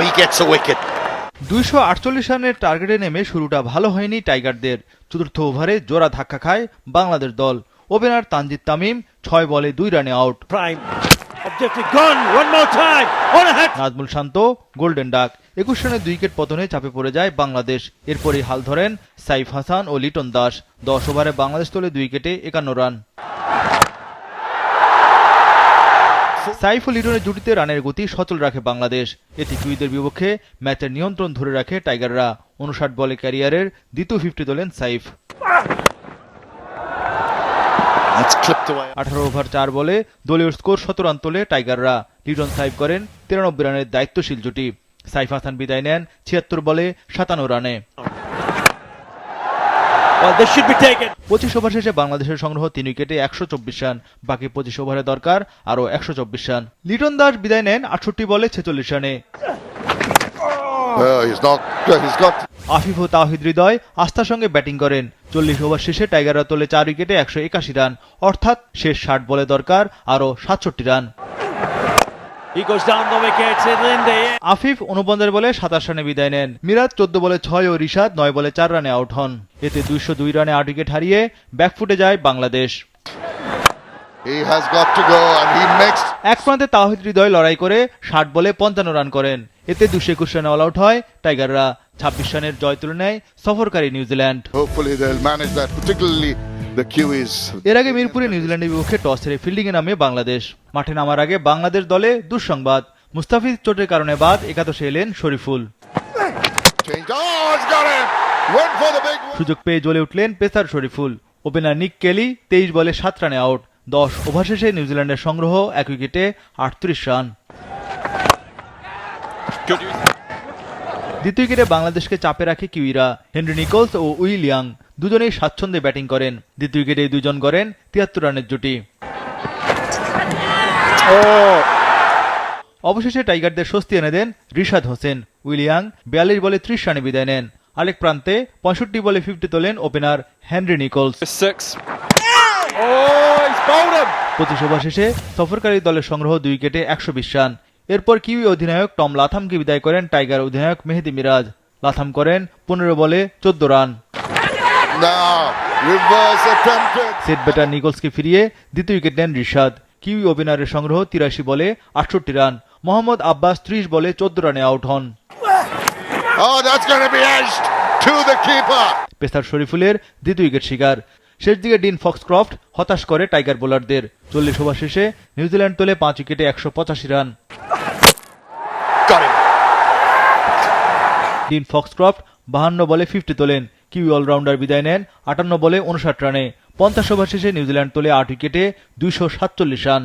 he gets a wicket. 248 রানের টার্গেটে নেমে শুরুটা ভালো হয়নি টাইগারদের। চতুর্থ ওভারে জোড়া ধাক্কা খায় বাংলাদেশ দল। ওপেনার তানজিদ তামিম 6 বলে 2 রানে আউট। নাজমুল শান্ত গোল্ডেন ডাক। 21 রানে 2 উইকেট পতনে চাপে পড়ে যায় বাংলাদেশ। এরপরই হাল ধরেন সাইফ হাসান ও লিটন দাস। 10 ওভারে বাংলাদেশ তোলে 2 উইকেটে 51 রান। সাইফ ও লিটনের জুটিতে রানের গতি সচল রাখে বাংলাদেশ। এতে কিউইদের বিপক্ষে ম্যাচের নিয়ন্ত্রণ ধরে রাখে টাইগাররা। 59 বলে ক্যারিয়ারের দ্বিতীয় 50 তোলেন সাইফ। 18 ওভার 4 বলে দলীয় স্কোর 17 রান তোলে টাইগাররা। লিটন সাইফ করেন 93 রানের দায়িত্বশীল জুটি। সাইফ হাসান বিদায় নেন 76 বলে 57 রানে। 25 ওভার শেষে বাংলাদেশের সংগ্রহ 3 উইকেটে 124 রান। বাকি 25 ওভারে দরকার আরও 124 রান। লিটন দাস বিদায় নেন 68 বলে 46 রানে। আফিফ ও তাওহিদ হৃদয় আস্থার সঙ্গে ব্যাটিং করেন। 40 ওভার শেষে টাইগাররা তোলে 4 উইকেটে 181 রান। অর্থাৎ শেষ 60 বলে দরকার আরও 67 রান। আফিফ 49 বলে 27 রানে বিদায় নেন। মিরাজ 14 বলে 6 ও রিশাদ 9 বলে 4 রানে আউট হন। এতে 202 রানে 8 উইকেট হারিয়ে ব্যাকফুটে যায় বাংলাদেশ। এক প্রান্তে তাওহিদ হৃদয় লড়াই করে 60 বলে 55 রান করেন। এতে 221 রানে অল আউট হয় টাইগাররা। 26 রানের জয় তুলে নেয় সফরকারী নিউজিল্যান্ড। এর আগে মিরপুরে নিউজিল্যান্ডের বিপক্ষে টস হেরে ফিল্ডিংয়ে নামে বাংলাদেশ। মাঠে নামার আগে বাংলাদেশ দলে দুঃসংবাদ। মুস্তাফিজ চোটের কারণে বাদ, একাদশে এলেন শরীফুল। সুযোগ পেয়ে জ্বলে উঠলেন পেসার শরীফুল। ওপেনার নিক কেলি 23 বলে 7 রানে আউট। 10 ওভার শেষে নিউজিল্যান্ডের সংগ্রহ 1 উইকেটে 38 রান। দ্বিতীয় উইকেটে বাংলাদেশকে চাপে রাখে কিউইরা। হেনরি নিকোলস ও উইল ইয়াং দুজনেই স্বাচ্ছন্দ্যে ব্যাটিং করেন। দ্বিতীয় উইকেটে এই দুজন গড়েন 73 রানের জুটি। অবশেষে টাইগারদের স্বস্তি এনে দেন রিশাদ হোসেন। উইল ইয়াং 42 বলে 30 রানে বিদায় নেন। আরেক প্রান্তে 65 বলে 50 তোলেন ওপেনার হেনরি নিকোলস। 25 ওভার শেষে সফরকারী দলের সংগ্রহ 2 উইকেটে 120 রান। এরপর কিউই অধিনায়ক টম লাথামকে বিদায় করেন টাইগার অধিনায়ক মেহেদী মিরাজ। লাথাম করেন 15 বলে 14 রান। সেট ব্যাটার নিকোলসকে ফিরিয়ে দ্বিতীয় উইকেট নেন রিশাদ। কিউই ওপেনারের সংগ্রহ 83 বলে 68 রান। মোহাম্মদ আব্বাস 30 বলে 14 রানে আউট হন। পেসার শরীফুলের দ্বিতীয় উইকেট শিকার। শেষ দিকে ডিন ফক্সক্রফট হতাশ করে টাইগার বোলারদের। 40 ওভার শেষে নিউজিল্যান্ড তোলে 5 উইকেটে 185 রান। ডিন ফক্সক্রফট 52 বলে 50 তোলেন। কিউই অলরাউন্ডার বিদায় নেন 58 বলে 59 রানে। 50 ওভার শেষে নিউজিল্যান্ড তোলে 8 উইকেটে 247 রান।